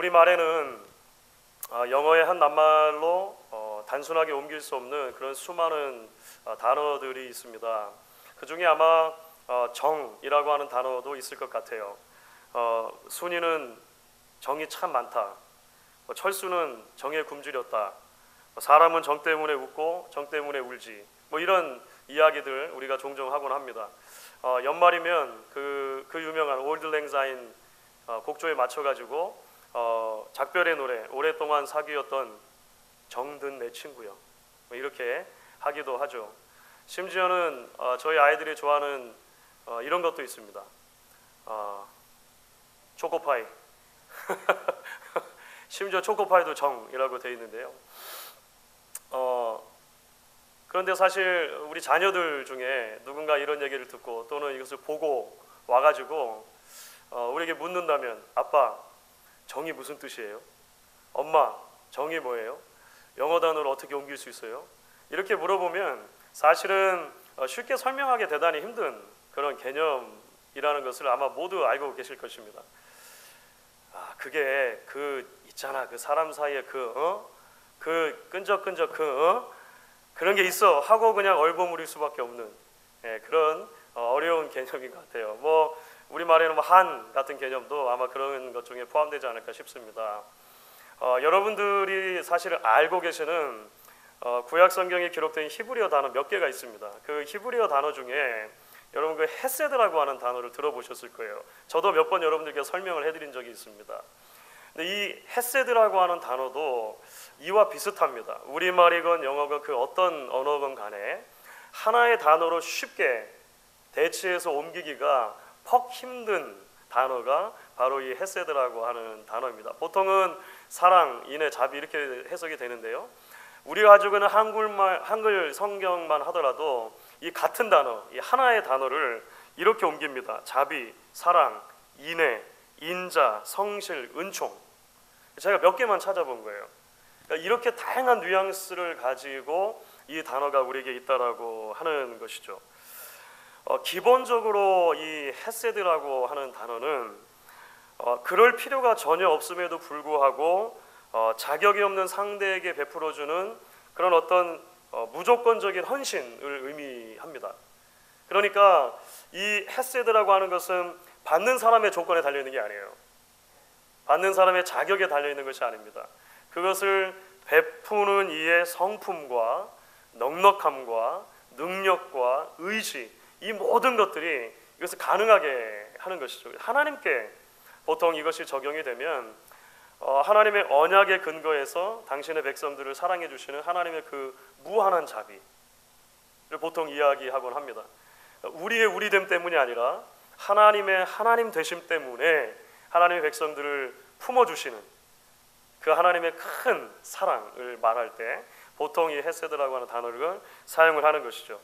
우리 말에는 영어의 한 낱말로 단순하게 옮길 수 없는 그런 수많은 단어들이 있습니다. 그 중에 아마 정이라고 하는 단어도 있을 것 같아요. 순이는 정이 참 많다. 철수는 정에 굶주렸다. 사람은 정 때문에 웃고 정 때문에 울지. 이런 이야기들 우리가 종종 하곤 합니다. 연말이면 그 유명한 올드 랭사인 곡조에 맞춰가지고 작별의 노래, 오랫동안 사귀었던 정든 내 친구여, 이렇게 하기도 하죠. 심지어는 저희 아이들이 좋아하는 이런 것도 있습니다. 초코파이. 심지어 초코파이도 정이라고 되어 있는데요. 그런데 사실 우리 자녀들 중에 누군가 이런 얘기를 듣고 또는 이것을 보고 와가지고 우리에게 묻는다면, 아빠, 정이 무슨 뜻이에요? 엄마, 정이 뭐예요? 영어 단어를 어떻게 옮길 수 있어요? 이렇게 물어보면 사실은 쉽게 설명하기 대단히 힘든 그런 개념이라는 것을 아마 모두 알고 계실 것입니다. 그게 있잖아, 그 사람 사이에 그 끈적끈적 그런 게 있어 하고 그냥 얼버무릴 수밖에 없는 그런 어려운 개념인 것 같아요. 우리말에는 한 같은 개념도 아마 그런 것 중에 포함되지 않을까 싶습니다. 여러분들이 사실 알고 계시는 구약 성경에 기록된 히브리어 단어 몇 개가 있습니다. 그 히브리어 단어 중에 여러분 그 헤세드라고 하는 단어를 들어보셨을 거예요. 저도 몇 번 여러분들께 설명을 해드린 적이 있습니다. 근데 이 헤세드라고 하는 단어도 이와 비슷합니다. 우리말이건 영어건 그 어떤 언어건 간에 하나의 단어로 쉽게 대치해서 옮기기가 퍽 힘든 단어가 바로 이 헤세드라고 하는 단어입니다. 보통은 사랑, 인애, 자비 이렇게 해석이 되는데요. 우리가 가지고 있는 한글 성경만 하더라도 이 같은 단어, 이 하나의 단어를 이렇게 옮깁니다. 자비, 사랑, 인애, 인자, 성실, 은총. 제가 몇 개만 찾아본 거예요. 그러니까 이렇게 다양한 뉘앙스를 가지고 이 단어가 우리에게 있다라고 하는 것이죠. 기본적으로 이 헤세드라고 하는 단어는 그럴 필요가 전혀 없음에도 불구하고 자격이 없는 상대에게 베풀어주는 그런 어떤 무조건적인 헌신을 의미합니다. 그러니까 이 헤세드라고 하는 것은 받는 사람의 조건에 달려있는 게 아니에요. 받는 사람의 자격에 달려있는 것이 아닙니다. 그것을 베푸는 이의 성품과 넉넉함과 능력과 의지, 이 모든 것들이 이것을 가능하게 하는 것이죠. 하나님께 보통 이것이 적용이 되면 하나님의 언약의 근거에서 당신의 백성들을 사랑해 주시는 하나님의 그 무한한 자비를 보통 이야기하곤 합니다. 우리의 우리됨 때문이 아니라 하나님의 하나님 되심 때문에 하나님의 백성들을 품어주시는 그 하나님의 큰 사랑을 말할 때 보통 이 헤세드라고 하는 단어를 사용을 하는 것이죠.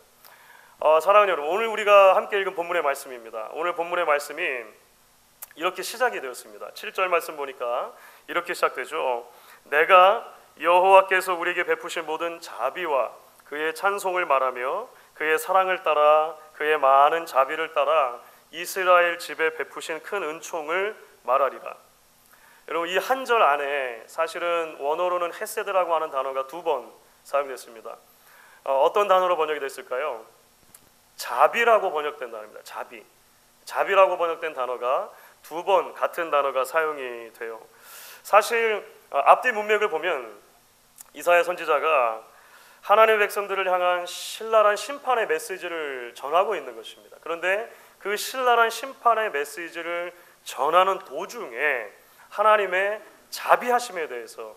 사랑하는 여러분, 오늘 우리가 함께 읽은 본문의 말씀입니다. 오늘 본문의 말씀이 이렇게 시작이 되었습니다. 7절 말씀 보니까 이렇게 시작되죠. 내가 여호와께서 우리에게 베푸신 모든 자비와 그의 찬송을 말하며 그의 사랑을 따라 그의 많은 자비를 따라 이스라엘 집에 베푸신 큰 은총을 말하리라. 여러분, 이 한 절 안에 사실은 원어로는 헤세드라고 하는 단어가 2번 사용됐습니다. 어떤 단어로 번역이 됐을까요? 자비라고 번역된 단어입니다. 자비라고 번역된 단어가 2번 같은 단어가 사용이 돼요. 사실 앞뒤 문맥을 보면 이사야 선지자가 하나님의 백성들을 향한 신랄한 심판의 메시지를 전하고 있는 것입니다. 그런데 그 신랄한 심판의 메시지를 전하는 도중에 하나님의 자비하심에 대해서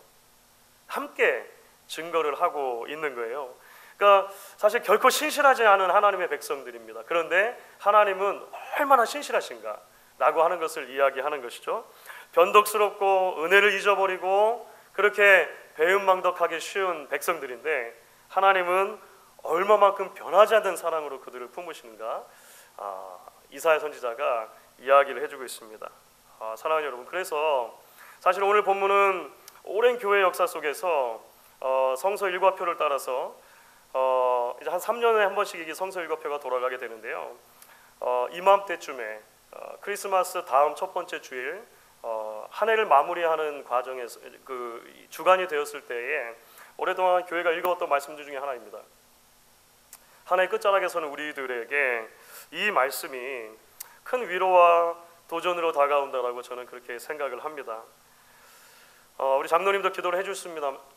함께 증거를 하고 있는 거예요. 그러니까 사실 결코 신실하지 않은 하나님의 백성들입니다. 그런데 하나님은 얼마나 신실하신가 라고 하는 것을 이야기하는 것이죠. 변덕스럽고 은혜를 잊어버리고 그렇게 배은망덕하기 쉬운 백성들인데 하나님은 얼마만큼 변하지 않는 사랑으로 그들을 품으시는가, 이사야 선지자가 이야기를 해주고 있습니다. 사랑하는 여러분, 그래서 사실 오늘 본문은 오랜 교회 역사 속에서 성서 일과표를 따라서 이제 한 3년에 한 번씩 이게 성서 일과표가 돌아가게 되는데요. 이맘때쯤에 크리스마스 다음 첫 번째 주일 한 해를 마무리하는 과정에서 그 주간이 되었을 때에 오랫동안 교회가 읽어왔던 말씀들 중에 하나입니다. 한 해 끝자락에서는 우리들에게 이 말씀이 큰 위로와 도전으로 다가온다라고 저는 그렇게 생각을 합니다. 우리 장로님도 기도를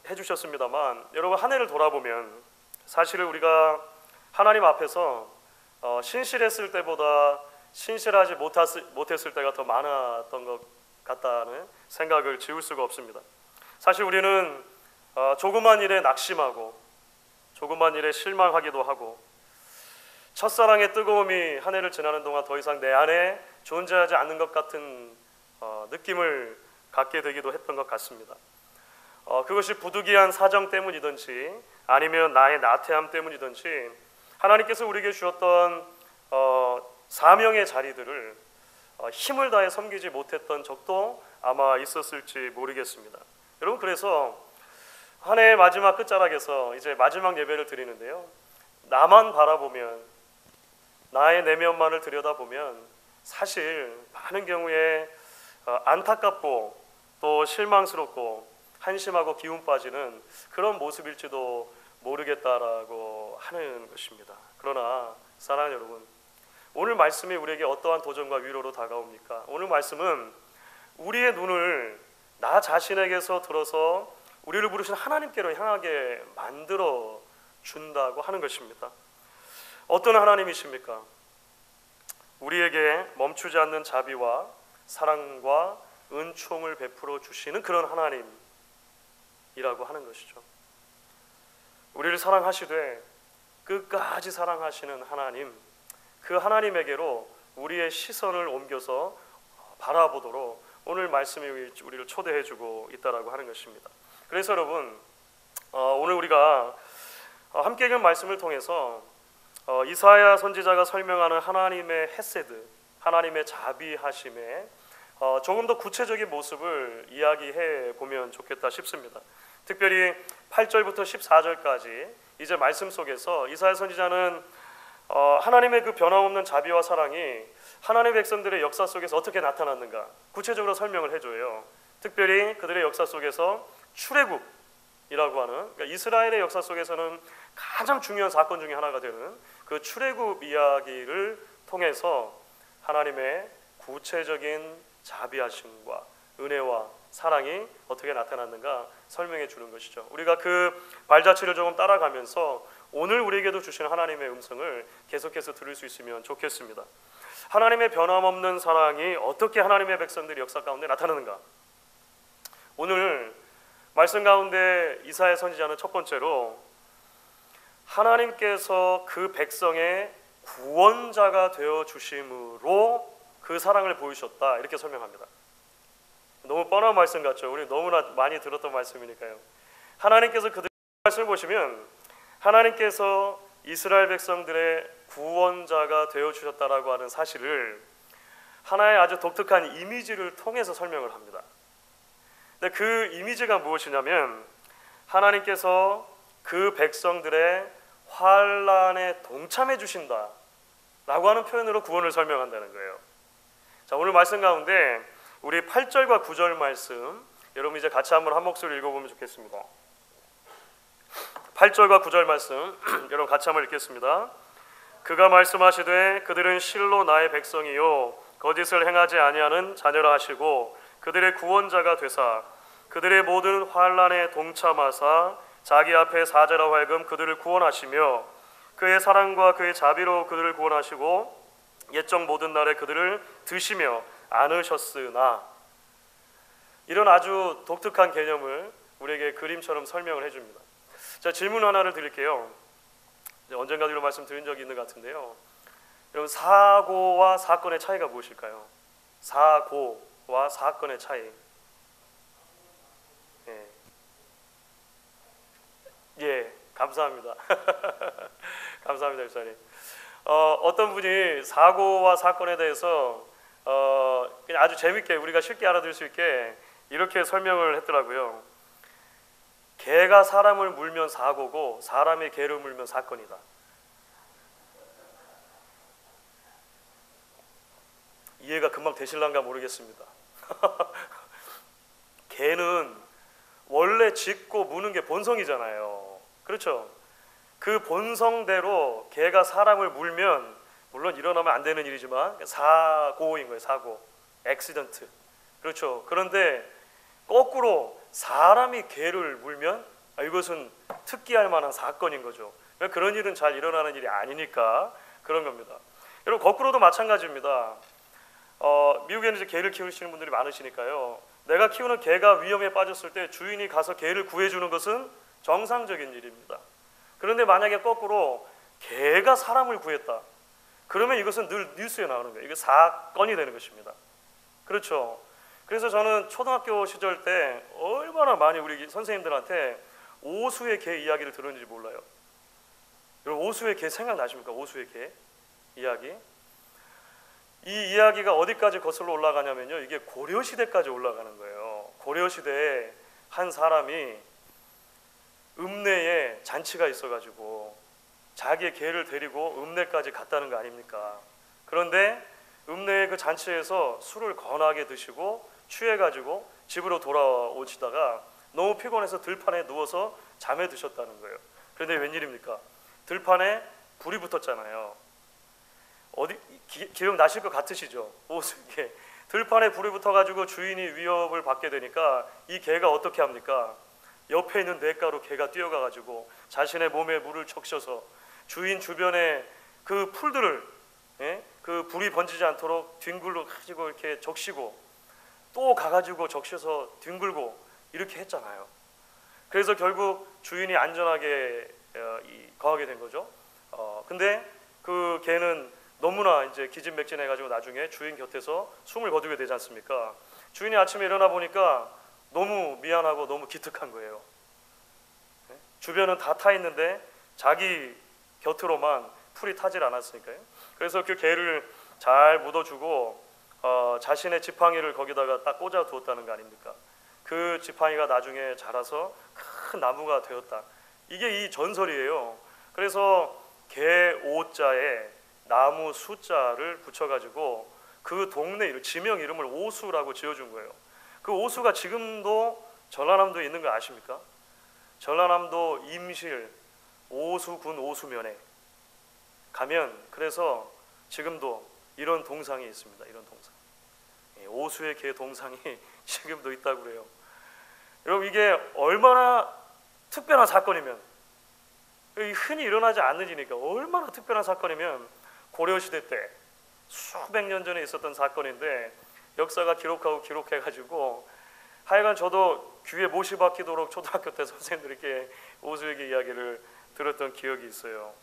해주셨습니다만 여러분, 한 해를 돌아보면 사실은 우리가 하나님 앞에서 신실했을 때보다 신실하지 못했을 때가 더 많았던 것 같다는 생각을 지울 수가 없습니다. 사실 우리는 조그만 일에 낙심하고 조그만 일에 실망하기도 하고 첫사랑의 뜨거움이 한 해를 지나는 동안 더 이상 내 안에 존재하지 않는 것 같은 느낌을 갖게 되기도 했던 것 같습니다. 그것이 부득이한 사정 때문이든지 아니면 나의 나태함 때문이든지 하나님께서 우리에게 주었던 사명의 자리들을 힘을 다해 섬기지 못했던 적도 아마 있었을지 모르겠습니다. 여러분, 그래서 한 해의 마지막 끝자락에서 이제 마지막 예배를 드리는데요, 나만 바라보면, 나의 내면만을 들여다보면 사실 많은 경우에 안타깝고 또 실망스럽고 한심하고 기운 빠지는 그런 모습일지도 모르겠다라고 하는 것입니다. 그러나 사랑하는 여러분, 오늘 말씀이 우리에게 어떠한 도전과 위로로 다가옵니까? 오늘 말씀은 우리의 눈을 나 자신에게서 들어서 우리를 부르신 하나님께로 향하게 만들어 준다고 하는 것입니다. 어떤 하나님이십니까? 우리에게 멈추지 않는 자비와 사랑과 은총을 베풀어 주시는 그런 하나님이라고 하는 것이죠. 우리를 사랑하시되 끝까지 사랑하시는 하나님, 그 하나님에게로 우리의 시선을 옮겨서 바라보도록 오늘 말씀이 우리를 초대해주고 있다라고 하는 것입니다. 그래서 여러분, 오늘 우리가 함께 읽은 말씀을 통해서 이사야 선지자가 설명하는 하나님의 헤세드, 하나님의 자비하심에 조금 더 구체적인 모습을 이야기해 보면 좋겠다 싶습니다. 특별히 8절부터 14절까지 이제 말씀 속에서 이사야 선지자는 하나님의 그 변함없는 자비와 사랑이 하나님의 백성들의 역사 속에서 어떻게 나타났는가 구체적으로 설명을 해줘요. 특별히 그들의 역사 속에서 출애굽이라고 하는, 그러니까 이스라엘의 역사 속에서는 가장 중요한 사건 중에 하나가 되는 그 출애굽 이야기를 통해서 하나님의 구체적인 자비하심과 은혜와 사랑이 어떻게 나타났는가 설명해 주는 것이죠. 우리가 그 발자취를 조금 따라가면서 오늘 우리에게도 주시는 하나님의 음성을 계속해서 들을 수 있으면 좋겠습니다. 하나님의 변함없는 사랑이 어떻게 하나님의 백성들의 역사 가운데 나타나는가? 오늘 말씀 가운데 이사야 선지자는 첫 번째로 하나님께서 그 백성의 구원자가 되어 주심으로 그 사랑을 보이셨다, 이렇게 설명합니다. 너무 뻔한 말씀 같죠? 우리 너무나 많이 들었던 말씀이니까요. 하나님께서 그들의 말씀을 보시면 하나님께서 이스라엘 백성들의 구원자가 되어 주셨다라고 하는 사실을 하나의 아주 독특한 이미지를 통해서 설명을 합니다. 근데 그 이미지가 무엇이냐면 하나님께서 그 백성들의 환난에 동참해 주신다라고 하는 표현으로 구원을 설명한다는 거예요. 자, 오늘 말씀 가운데 우리 8절과 9절 말씀 여러분 이제 같이 한번 한 목소리 읽어보면 좋겠습니다. 8절과 9절 말씀 여러분 같이 한번 읽겠습니다. 그가 말씀하시되 그들은 실로 나의 백성이요 거짓을 행하지 아니하는 자녀라 하시고 그들의 구원자가 되사 그들의 모든 환난에 동참하사 자기 앞에 사자라 하여금 그들을 구원하시며 그의 사랑과 그의 자비로 그들을 구원하시고 옛적 모든 날에 그들을 드시며 안으셨으나, 이런 아주 독특한 개념을 우리에게 그림처럼 설명을 해줍니다. 자, 질문 하나를 드릴게요. 언젠가도 이런 말씀 드린 적이 있는 것 같은데요. 여러분, 사고와 사건의 차이가 무엇일까요? 사고와 사건의 차이. 예, 감사합니다. 감사합니다, 집사님. 어떤 분이 사고와 사건에 대해서 그냥 아주 재밌게 우리가 쉽게 알아들을 수 있게 이렇게 설명을 했더라고요. 개가 사람을 물면 사고고 사람이 개를 물면 사건이다. 이해가 금방 되실란가 모르겠습니다. 개는 원래 짖고 무는 게 본성이잖아요. 그렇죠? 그 본성대로 개가 사람을 물면, 물론 일어나면 안 되는 일이지만 사고인 거예요. 사고, 액시던트. 그렇죠? 그런데 거꾸로 사람이 개를 물면 이것은 특기할 만한 사건인 거죠. 그런 일은 잘 일어나는 일이 아니니까 그런 겁니다. 여러분, 거꾸로도 마찬가지입니다. 미국에는 이제 개를 키우시는 분들이 많으시니까요. 내가 키우는 개가 위험에 빠졌을 때 주인이 가서 개를 구해주는 것은 정상적인 일입니다. 그런데 만약에 거꾸로 개가 사람을 구했다, 그러면 이것은 늘 뉴스에 나오는 거예요. 이게 사건이 되는 것입니다. 그렇죠? 그래서 저는 초등학교 시절 때 얼마나 많이 우리 선생님들한테 오수의 개 이야기를 들었는지 몰라요. 여러분, 오수의 개 생각나십니까? 오수의 개 이야기. 이 이야기가 어디까지 거슬러 올라가냐면요, 이게 고려시대까지 올라가는 거예요. 고려시대에 한 사람이 읍내에 잔치가 있어가지고 자기의 개를 데리고 읍내까지 갔다는 거 아닙니까? 그런데 읍내의 그 잔치에서 술을 거나게 드시고 취해가지고 집으로 돌아오시다가 너무 피곤해서 들판에 누워서 잠에 드셨다는 거예요. 그런데 웬일입니까? 들판에 불이 붙었잖아요. 어디 기억나실 것 같으시죠? 오수개. 들판에 불이 붙어가지고 주인이 위협을 받게 되니까 이 개가 어떻게 합니까? 옆에 있는 냇가로 개가 뛰어가가지고 자신의 몸에 물을 적셔서 주인 주변에 그 풀들을, 그 불이 번지지 않도록 뒹굴러 가지고 이렇게 적시고 또 가가지고 적셔서 뒹굴고 이렇게 했잖아요. 그래서 결국 주인이 안전하게 거하게 된 거죠. 근데 그 개는 너무나 이제 기진맥진해가지고 나중에 주인 곁에서 숨을 거두게 되지 않습니까? 주인이 아침에 일어나 보니까 너무 미안하고 너무 기특한 거예요. 주변은 다 타 있는데 자기 곁으로만 풀이 타질 않았으니까요. 그래서 그 개를 잘 묻어주고 자신의 지팡이를 거기다가 딱 꽂아 두었다는 거 아닙니까? 그 지팡이가 나중에 자라서 큰 나무가 되었다. 이게 이 전설이에요. 그래서 개 오자에 나무 숫자를 붙여가지고 그 동네 이름, 지명 이름을 오수라고 지어준 거예요. 그 오수가 지금도 전라남도에 있는 거 아십니까? 전라남도 임실 오수군 오수면에 가면 그래서 지금도 이런 동상이 있습니다. 이런 동상, 오수의 개 동상이 지금도 있다고 그래요. 여러분, 이게 얼마나 특별한 사건이면, 흔히 일어나지 않는 일이니까 얼마나 특별한 사건이면 고려시대 때 수백 년 전에 있었던 사건인데 역사가 기록해가지고 하여간 저도 귀에 못이 박히도록 초등학교 때 선생님들께 오수의 개 이야기를 들었던 기억이 있어요.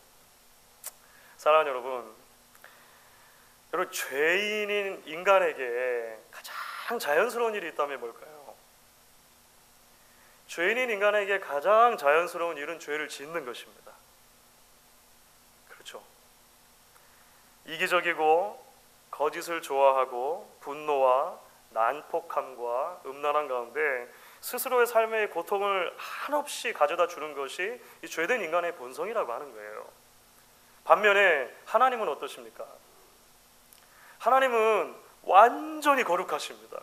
사랑하는 여러분, 죄인인 인간에게 가장 자연스러운 일이 있다면 뭘까요? 죄인인 인간에게 가장 자연스러운 일은 죄를 짓는 것입니다. 그렇죠? 이기적이고 거짓을 좋아하고 분노와 난폭함과 음란한 가운데 스스로의 삶의 고통을 한없이 가져다 주는 것이 이 죄된 인간의 본성이라고 하는 거예요. 반면에 하나님은 어떠십니까? 하나님은 완전히 거룩하십니다.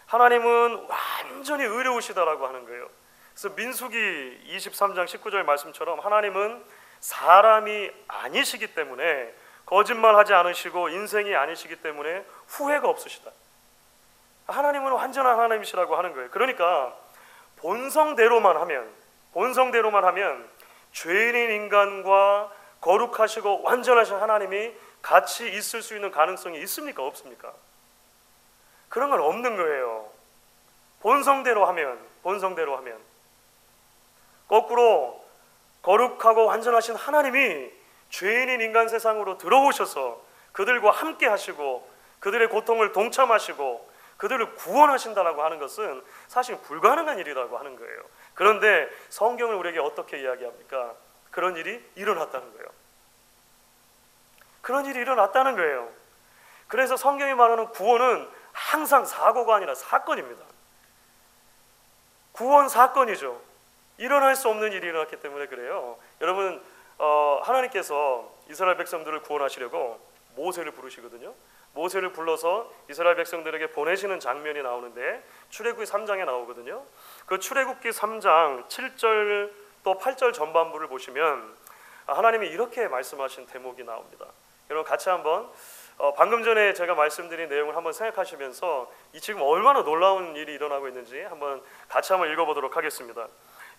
하나님은 완전히 의로우시다라고 하는 거예요. 그래서 민수기 23장 19절 말씀처럼 하나님은 사람이 아니시기 때문에, 거짓말하지 않으시고 인생이 아니시기 때문에 후회가 없으시다. 하나님은 완전한 하나님이시라고 하는 거예요. 그러니까 본성대로만 하면 죄인인 인간과 거룩하시고 완전하신 하나님이 같이 있을 수 있는 가능성이 있습니까? 없습니까? 그런 건 없는 거예요. 본성대로 하면. 거꾸로 거룩하고 완전하신 하나님이 죄인인 인간 세상으로 들어오셔서 그들과 함께 하시고 그들의 고통을 동참하시고 그들을 구원하신다라고 하는 것은 사실 불가능한 일이라고 하는 거예요. 그런데 성경을 우리에게 어떻게 이야기합니까? 그런 일이 일어났다는 거예요. 그런 일이 일어났다는 거예요. 그래서 성경이 말하는 구원은 항상 사고가 아니라 사건입니다. 구원 사건이죠. 일어날 수 없는 일이 일어났기 때문에 그래요. 여러분, 하나님께서 이스라엘 백성들을 구원하시려고 모세를 부르시거든요. 모세를 불러서 이스라엘 백성들에게 보내시는 장면이 나오는데 출애굽기 3장에 나오거든요. 그 출애굽기 3장 7절 또 8절 전반부를 보시면 하나님이 이렇게 말씀하신 대목이 나옵니다. 여러분 같이 한번 방금 전에 제가 말씀드린 내용을 한번 생각하시면서 이 지금 얼마나 놀라운 일이 일어나고 있는지 같이 한번 읽어보도록 하겠습니다.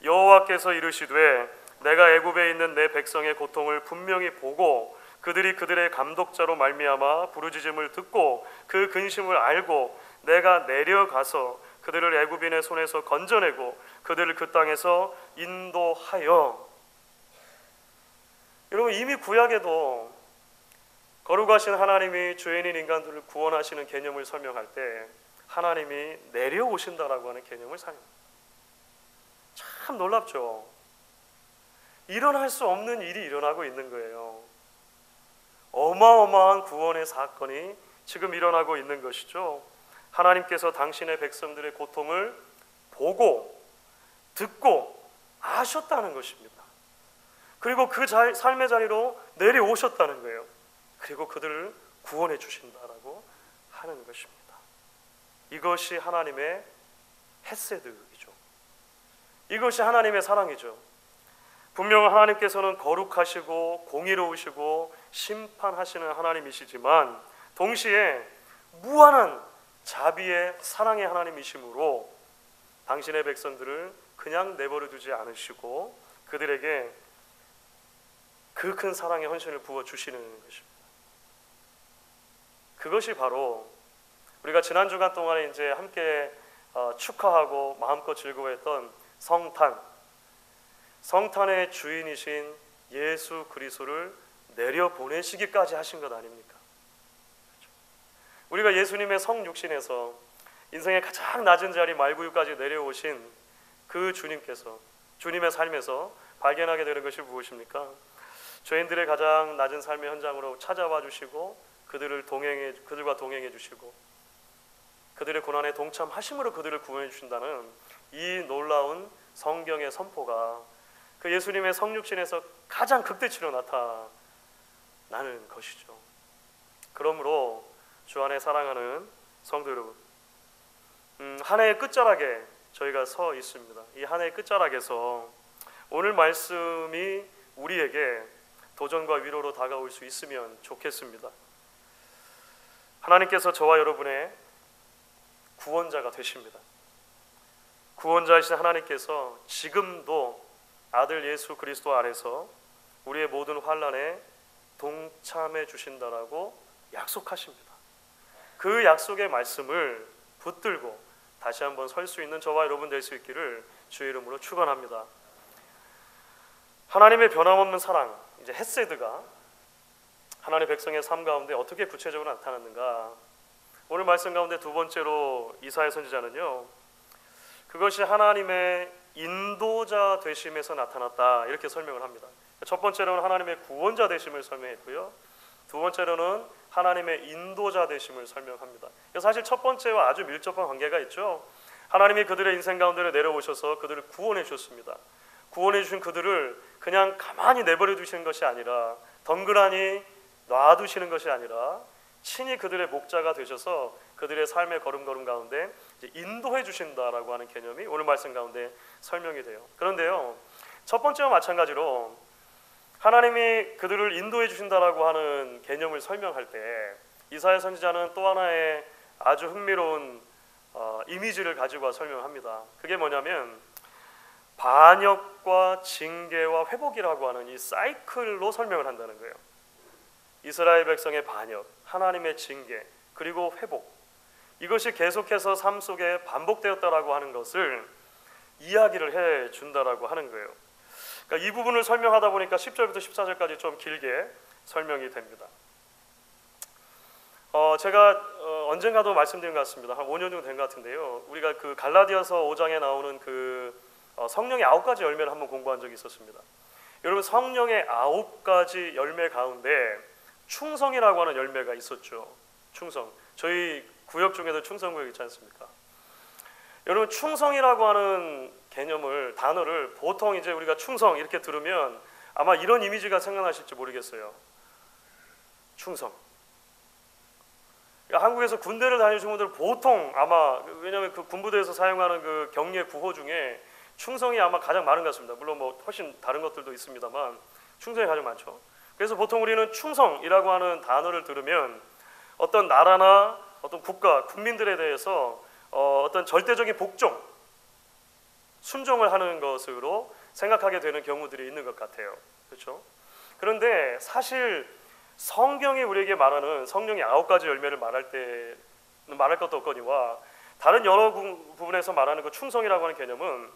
여호와께서 이르시되 내가 애굽에 있는 내 백성의 고통을 분명히 보고 그들이 그들의 감독자로 말미암아 부르짖음을 듣고 그 근심을 알고 내가 내려가서 그들을 애굽인의 손에서 건져내고 그들을 그 땅에서 인도하여. 여러분 이미 구약에도 거룩하신 하나님이 죄인인 인간들을 구원하시는 개념을 설명할 때 하나님이 내려오신다라고 하는 개념을 사용합니다. 참 놀랍죠. 일어날 수 없는 일이 일어나고 있는 거예요. 어마어마한 구원의 사건이 지금 일어나고 있는 것이죠. 하나님께서 당신의 백성들의 고통을 보고 듣고 아셨다는 것입니다. 그리고 그 삶의 자리로 내려오셨다는 거예요. 그리고 그들을 구원해 주신다라고 하는 것입니다. 이것이 하나님의 헤세드이죠. 이것이 하나님의 사랑이죠. 분명 하나님께서는 거룩하시고 공의로우시고 심판하시는 하나님이시지만 동시에 무한한 자비의 사랑의 하나님이시므로 당신의 백성들을 그냥 내버려 두지 않으시고 그들에게 그 큰 사랑의 헌신을 부어주시는 것입니다. 그것이 바로 우리가 지난 주간 동안에 이제 함께 축하하고 마음껏 즐거워했던 성탄의 주인이신 예수 그리스도를 내려보내시기까지 하신 것 아닙니까? 그렇죠? 우리가 예수님의 성육신에서 인생의 가장 낮은 자리 말구유까지 내려오신 그 주님께서 주님의 삶에서 발견하게 되는 것이 무엇입니까? 죄인들의 가장 낮은 삶의 현장으로 찾아와 주시고 그들과 동행해 주시고 그들의 고난에 동참하심으로 그들을 구원해 주신다는 이 놀라운 성경의 선포가 그 예수님의 성육신에서 가장 극대치로 나타나는 것이죠. 그러므로 주 안에 사랑하는 성도 여러분, 한 해의 끝자락에 저희가 서 있습니다. 이 한 해의 끝자락에서 오늘 말씀이 우리에게 도전과 위로로 다가올 수 있으면 좋겠습니다. 하나님께서 저와 여러분의 구원자가 되십니다. 구원자이신 하나님께서 지금도 아들 예수 그리스도 안에서 우리의 모든 환난에 동참해 주신다라고 약속하십니다. 그 약속의 말씀을 붙들고 다시 한번 설 수 있는 저와 여러분 될 수 있기를 주의 이름으로 축원합니다. 하나님의 변함없는 사랑, 이제 헤세드가 하나님의 백성의 삶 가운데 어떻게 구체적으로 나타났는가? 오늘 말씀 가운데 두 번째로 이사야 선지자는요, 그것이 하나님의 인도자 되심에서 나타났다 이렇게 설명을 합니다. 첫 번째로는 하나님의 구원자 되심을 설명했고요, 두 번째로는 하나님의 인도자 되심을 설명합니다. 사실 첫 번째와 아주 밀접한 관계가 있죠. 하나님이 그들의 인생 가운데로 내려오셔서 그들을 구원해 주셨습니다. 구원해 주신 그들을 그냥 가만히 내버려 두시는 것이 아니라, 덩그러니 놔두시는 것이 아니라 친히 그들의 목자가 되셔서 그들의 삶의 걸음걸음 가운데 이제 인도해 주신다라고 하는 개념이 오늘 말씀 가운데 설명이 돼요. 그런데요, 첫 번째와 마찬가지로 하나님이 그들을 인도해 주신다라고 하는 개념을 설명할 때 이사야 선지자는 또 하나의 아주 흥미로운 이미지를 가지고 설명합니다. 그게 뭐냐면 반역과 징계와 회복이라고 하는 이 사이클로 설명을 한다는 거예요. 이스라엘 백성의 반역, 하나님의 징계, 그리고 회복, 이것이 계속해서 삶 속에 반복되었다라고 하는 것을 이야기를 해 준다라고 하는 거예요. 그러니까 이 부분을 설명하다 보니까 10절부터 14절까지 좀 길게 설명이 됩니다. 제가 언젠가도 말씀드린 것 같습니다. 한 5년 정도 된 것 같은데요. 우리가 그 갈라디아서 5장에 나오는 그 성령의 9가지 열매를 한번 공부한 적이 있었습니다. 여러분, 성령의 9가지 열매 가운데 충성이라고 하는 열매가 있었죠. 충성. 저희 구역 중에도 충성구역 있지 않습니까? 여러분, 충성이라고 하는 개념을, 단어를 보통 이제 우리가 충성 이렇게 들으면 아마 이런 이미지가 생각나실지 모르겠어요. 충성. 그러니까 한국에서 군대를 다니신 분들 보통 아마 왜냐하면 그 군부대에서 사용하는 그 경례 구호 중에 충성이 아마 가장 많은 것 같습니다. 물론 뭐 훨씬 다른 것들도 있습니다만 충성이 가장 많죠. 그래서 보통 우리는 충성이라고 하는 단어를 들으면 어떤 나라나 어떤 국가, 국민들에 대해서 어떤 절대적인 복종, 순종을 하는 것으로 생각하게 되는 경우들이 있는 것 같아요. 그렇죠? 그런데 사실 성경이 우리에게 말하는 성령의 9가지 열매를 말할 때 말할 것도 없거니와 다른 여러 부분에서 말하는 그 충성이라고 하는 개념은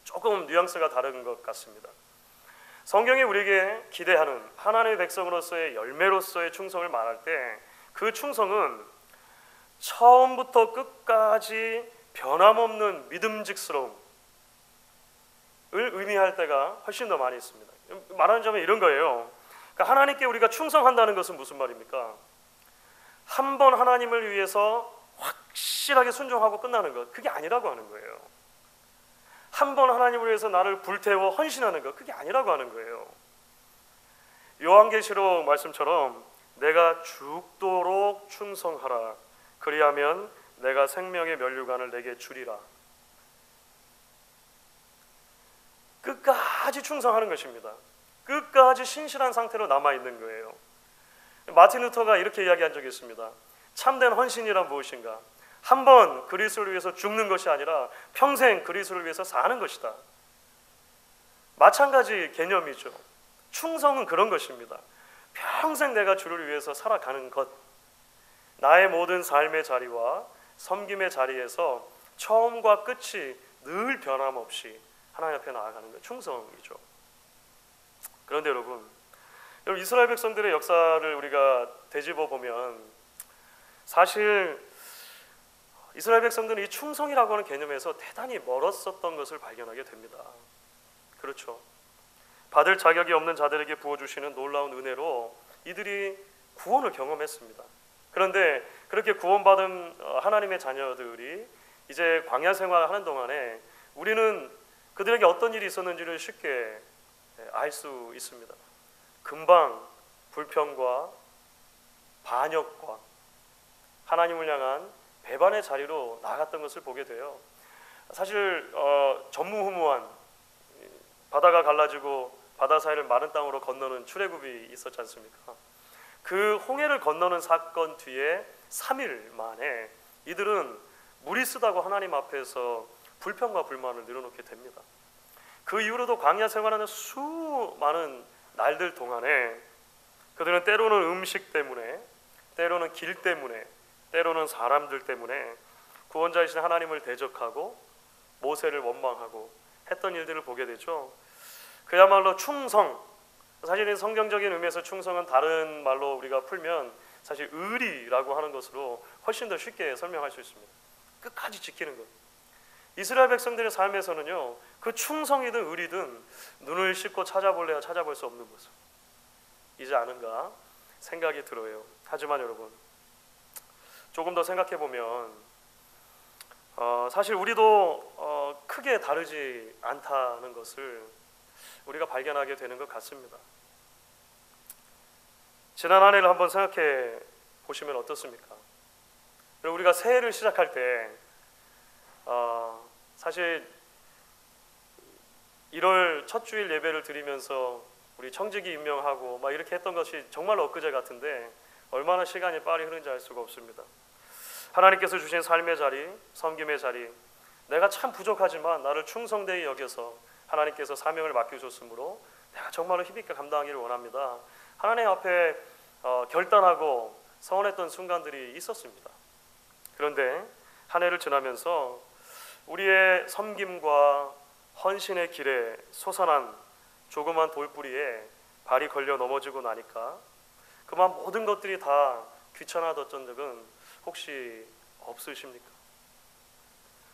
조금 뉘앙스가 다른 것 같습니다. 성경이 우리에게 기대하는 하나님의 백성으로서의 열매로서의 충성을 말할 때 그 충성은 처음부터 끝까지 변함없는 믿음직스러움을 의미할 때가 훨씬 더 많이 있습니다. 말하는 점은 이런 거예요. 그러니까 하나님께 우리가 충성한다는 것은 무슨 말입니까? 한 번 하나님을 위해서 확실하게 순종하고 끝나는 것, 그게 아니라고 하는 거예요. 한 번 하나님을 위해서 나를 불태워 헌신하는 것, 그게 아니라고 하는 거예요. 요한계시록 말씀처럼 내가 죽도록 충성하라, 그리하면 내가 생명의 면류관을 내게 주리라. 끝까지 충성하는 것입니다. 끝까지 신실한 상태로 남아있는 거예요. 마틴 루터가 이렇게 이야기한 적이 있습니다. 참된 헌신이란 무엇인가? 한 번 그리스도를 위해서 죽는 것이 아니라 평생 그리스도를 위해서 사는 것이다. 마찬가지 개념이죠. 충성은 그런 것입니다. 평생 내가 주를 위해서 살아가는 것, 나의 모든 삶의 자리와 섬김의 자리에서 처음과 끝이 늘 변함없이 하나님 앞에 나아가는 것, 충성이죠. 그런데 여러분 이스라엘 백성들의 역사를 우리가 되짚어 보면 사실 이스라엘 백성들은 이 충성이라고 하는 개념에서 대단히 멀었었던 것을 발견하게 됩니다. 그렇죠. 받을 자격이 없는 자들에게 부어주시는 놀라운 은혜로 이들이 구원을 경험했습니다. 그런데 그렇게 구원받은 하나님의 자녀들이 이제 광야 생활하는 동안에 우리는 그들에게 어떤 일이 있었는지를 쉽게 알 수 있습니다. 금방 불평과 반역과 하나님을 향한 배반의 자리로 나아갔던 것을 보게 돼요. 사실 전무후무한 바다가 갈라지고 바다 사이를 마른 땅으로 건너는 출애굽이 있었지 않습니까? 그 홍해를 건너는 사건 뒤에 3일 만에 이들은 물이 쓰다고 하나님 앞에서 불평과 불만을 늘어놓게 됩니다. 그 이후로도 광야 생활하는 수많은 날들 동안에 그들은 때로는 음식 때문에, 때로는 길 때문에, 때로는 사람들 때문에 구원자이신 하나님을 대적하고 모세를 원망하고 했던 일들을 보게 되죠. 그야말로 충성, 사실 성경적인 의미에서 충성은 다른 말로 우리가 풀면 사실 의리라고 하는 것으로 훨씬 더 쉽게 설명할 수 있습니다. 끝까지 지키는 것. 이스라엘 백성들의 삶에서는요, 그 충성이든 의리든 눈을 씻고 찾아볼래야 찾아볼 수 없는 모습 이지 않은가 생각이 들어요. 하지만 여러분 조금 더 생각해 보면 사실 우리도 크게 다르지 않다는 것을 우리가 발견하게 되는 것 같습니다. 지난 한 해를 한번 생각해 보시면 어떻습니까? 우리가 새해를 시작할 때 사실 1월 첫 주일 예배를 드리면서 우리 청지기 임명하고 막 이렇게 했던 것이 정말 엊그제 같은데 얼마나 시간이 빨리 흐른지 알 수가 없습니다. 하나님께서 주신 삶의 자리, 섬김의 자리, 내가 참 부족하지만 나를 충성되이 여겨서 하나님께서 사명을 맡겨줬으므로 내가 정말로 힘있게 감당하기를 원합니다. 하나님 앞에 결단하고 서원했던 순간들이 있었습니다. 그런데 한 해를 지나면서 우리의 섬김과 헌신의 길에 솟아난 조그만 돌뿌리에 발이 걸려 넘어지고 나니까 그만 모든 것들이 다 귀찮아졌던 적은 혹시 없으십니까?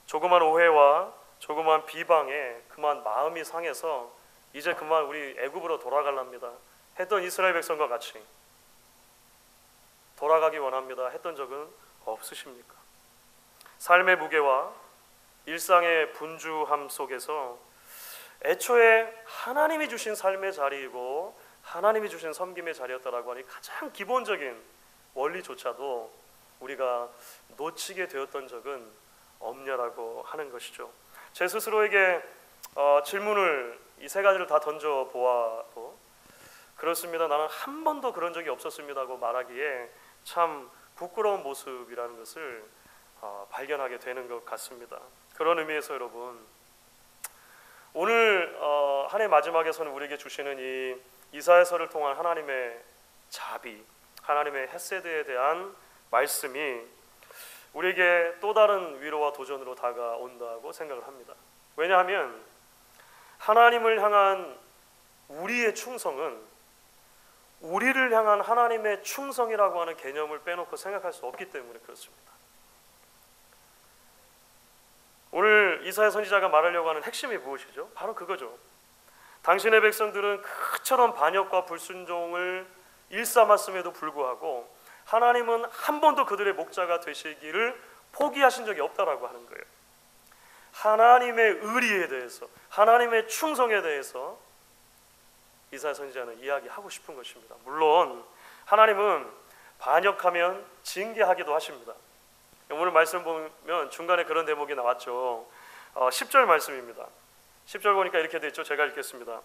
조그만 오해와 조그만 비방에 그만 마음이 상해서 이제 그만 우리 애굽으로 돌아갈랍니다 했던 이스라엘 백성과 같이 돌아가기 원합니다 했던 적은 없으십니까? 삶의 무게와 일상의 분주함 속에서 애초에 하나님이 주신 삶의 자리이고 하나님이 주신 섬김의 자리였다라고 하니 가장 기본적인 원리조차도 우리가 놓치게 되었던 적은 없냐라고 하는 것이죠. 제 스스로에게 질문을 이 세 가지를 다 던져 보아도 그렇습니다. 나는 한 번도 그런 적이 없었습니다고 말하기에 참 부끄러운 모습이라는 것을 발견하게 되는 것 같습니다. 그런 의미에서 여러분, 오늘 한 해 마지막에서는 우리에게 주시는 이 이사야서를 통한 하나님의 자비, 하나님의 헤세드에 대한 말씀이 우리에게 또 다른 위로와 도전으로 다가온다고 생각을 합니다. 왜냐하면 하나님을 향한 우리의 충성은 우리를 향한 하나님의 충성이라고 하는 개념을 빼놓고 생각할 수 없기 때문에 그렇습니다. 오늘 이사야 선지자가 말하려고 하는 핵심이 무엇이죠? 바로 그거죠. 당신의 백성들은 그처럼 반역과 불순종을 일삼았음에도 불구하고 하나님은 한 번도 그들의 목자가 되시기를 포기하신 적이 없다라고 하는 거예요. 하나님의 의리에 대해서, 하나님의 충성에 대해서 이사야 선지자는 이야기하고 싶은 것입니다. 물론 하나님은 반역하면 징계하기도 하십니다. 오늘 말씀 보면 중간에 그런 대목이 나왔죠. 10절 말씀입니다. 10절 보니까 이렇게 되어 있죠. 제가 읽겠습니다.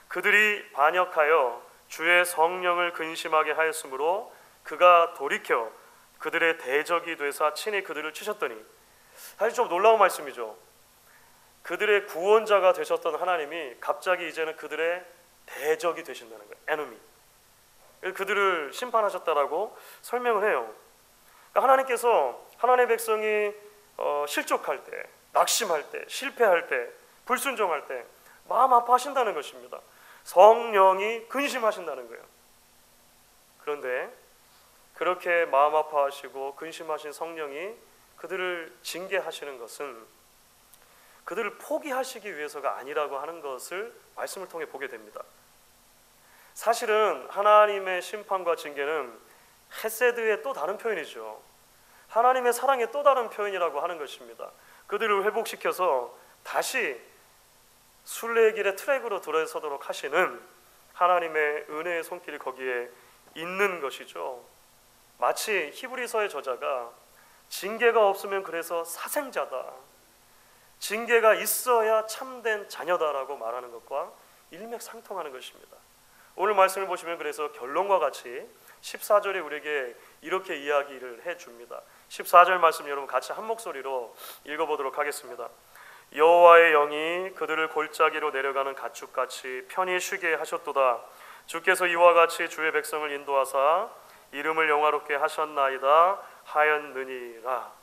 그들이 반역하여 주의 성령을 근심하게 하였으므로 그가 돌이켜 그들의 대적이 되사 친히 그들을 치셨더니, 사실 좀 놀라운 말씀이죠. 그들의 구원자가 되셨던 하나님이 갑자기 이제는 그들의 대적이 되신다는 거예요. enemy. 그들을 심판하셨다라고 설명을 해요. 그러니까 하나님께서 하나님의 백성이 실족할 때, 낙심할 때, 실패할 때, 불순종할 때 마음 아파하신다는 것입니다. 성령이 근심하신다는 거예요. 그런데 그렇게 마음 아파하시고 근심하신 성령이 그들을 징계하시는 것은 그들을 포기하시기 위해서가 아니라고 하는 것을 말씀을 통해 보게 됩니다. 사실은 하나님의 심판과 징계는 헤세드의 또 다른 표현이죠. 하나님의 사랑의 또 다른 표현이라고 하는 것입니다. 그들을 회복시켜서 다시 순례의 길의 트랙으로 돌아서도록 하시는 하나님의 은혜의 손길이 거기에 있는 것이죠. 마치 히브리서의 저자가 징계가 없으면 그래서 사생자다, 징계가 있어야 참된 자녀다라고 말하는 것과 일맥상통하는 것입니다. 오늘 말씀을 보시면 그래서 결론과 같이 14절에 우리에게 이렇게 이야기를 해줍니다. 14절 말씀 여러분 같이 한 목소리로 읽어보도록 하겠습니다. 여호와의 영이 그들을 골짜기로 내려가는 가축같이 편히 쉬게 하셨도다. 주께서 이와 같이 주의 백성을 인도하사 이름을 영화롭게 하셨나이다 하였느니라.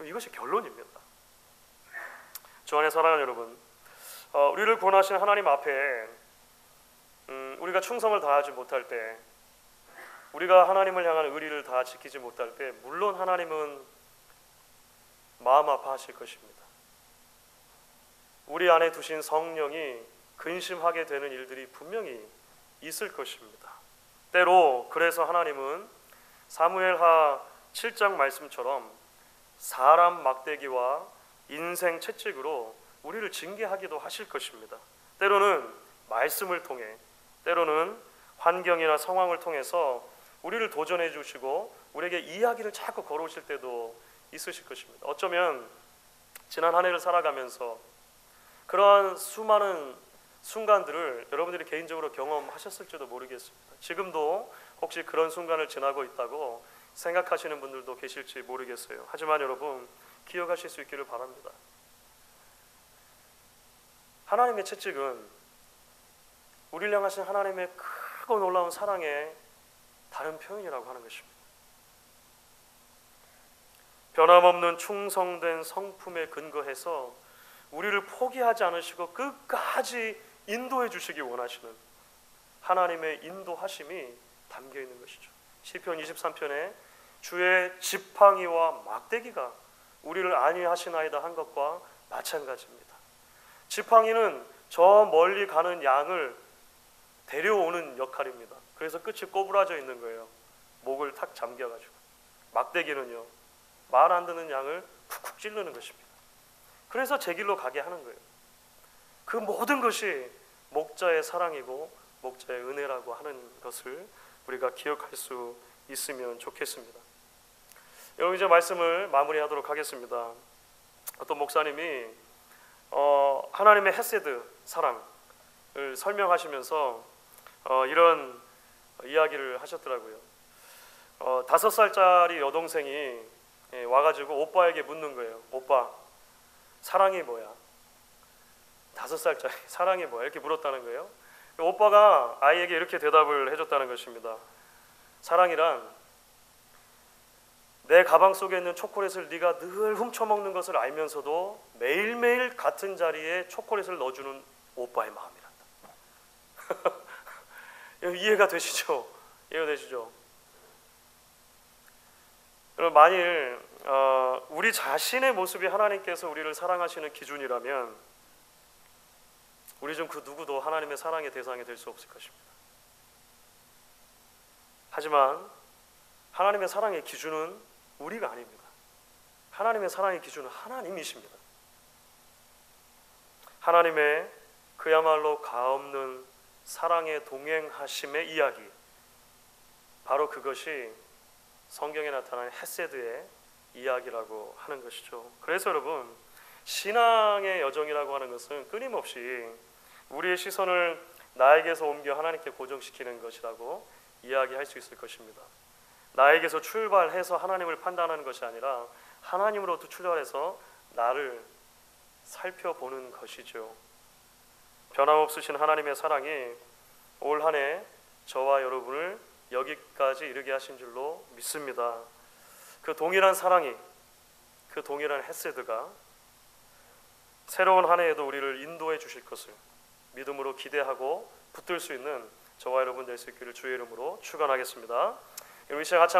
이것이 결론입니다. 주 안에 사랑하는 여러분, 우리를 구원하신 하나님 앞에 우리가 충성을 다하지 못할 때, 우리가 하나님을 향한 의리를 다 지키지 못할 때 물론 하나님은 마음 아파하실 것입니다. 우리 안에 두신 성령이 근심하게 되는 일들이 분명히 있을 것입니다. 때로 그래서 하나님은 사무엘하 7장 말씀처럼 사람 막대기와 인생 채찍으로 우리를 징계하기도 하실 것입니다. 때로는 말씀을 통해, 때로는 환경이나 상황을 통해서 우리를 도전해 주시고 우리에게 이야기를 자꾸 걸어오실 때도 있으실 것입니다. 어쩌면 지난 한 해를 살아가면서 그러한 수많은 순간들을 여러분들이 개인적으로 경험하셨을지도 모르겠습니다. 지금도 혹시 그런 순간을 지나고 있다고 생각하시는 분들도 계실지 모르겠어요. 하지만 여러분 기억하실 수 있기를 바랍니다. 하나님의 채찍은 우리를 향하신 하나님의 크고 놀라운 사랑의 다른 표현이라고 하는 것입니다. 변함없는 충성된 성품에 근거해서 우리를 포기하지 않으시고 끝까지 인도해 주시기 원하시는 하나님의 인도하심이 담겨 있는 것이죠. 시편 23편에 주의 지팡이와 막대기가 우리를 안위하시나이다 한 것과 마찬가지입니다. 지팡이는 저 멀리 가는 양을 데려오는 역할입니다. 그래서 끝이 꼬부라져 있는 거예요. 목을 탁 잠겨가지고. 막대기는요, 말 안 듣는 양을 쿡쿡 찌르는 것입니다. 그래서 제 길로 가게 하는 거예요. 그 모든 것이 목자의 사랑이고 목자의 은혜라고 하는 것을 우리가 기억할 수 있으면 좋겠습니다. 여러분 이제 말씀을 마무리하도록 하겠습니다. 어떤 목사님이 하나님의 헤세드 사랑을 설명하시면서 이런 이야기를 하셨더라고요. 5살짜리 여동생이 와가지고 오빠에게 묻는 거예요. 오빠, 사랑이 뭐야? 5살짜리 사랑이 뭐야? 이렇게 물었다는 거예요. 오빠가 아이에게 이렇게 대답을 해줬다는 것입니다. 사랑이란 내 가방 속에 있는 초콜릿을 네가 늘 훔쳐먹는 것을 알면서도 매일매일 같은 자리에 초콜릿을 넣어주는 오빠의 마음이란다. 이해가 되시죠? 이해가 되시죠? 그럼 만일 우리 자신의 모습이 하나님께서 우리를 사랑하시는 기준이라면 우리 중 그 누구도 하나님의 사랑의 대상이 될 수 없을 것입니다. 하지만 하나님의 사랑의 기준은 우리가 아닙니다. 하나님의 사랑의 기준은 하나님이십니다. 하나님의 그야말로 가없는 사랑의 동행하심의 이야기, 바로 그것이 성경에 나타난 헤세드의 이야기라고 하는 것이죠. 그래서 여러분, 신앙의 여정이라고 하는 것은 끊임없이 우리의 시선을 나에게서 옮겨 하나님께 고정시키는 것이라고 이야기할 수 있을 것입니다. 나에게서 출발해서 하나님을 판단하는 것이 아니라 하나님으로부터 출발해서 나를 살펴보는 것이죠. 변함없으신 하나님의 사랑이 올 한 해 저와 여러분을 여기까지 이르게 하신 줄로 믿습니다. 그 동일한 사랑이, 그 동일한 헤세드가 새로운 한 해에도 우리를 인도해 주실 것을 믿음으로 기대하고 붙들 수 있는 저와 여러분 될 수 있기를 주의 이름으로 축원하겠습니다. 여러분 이 시간 같이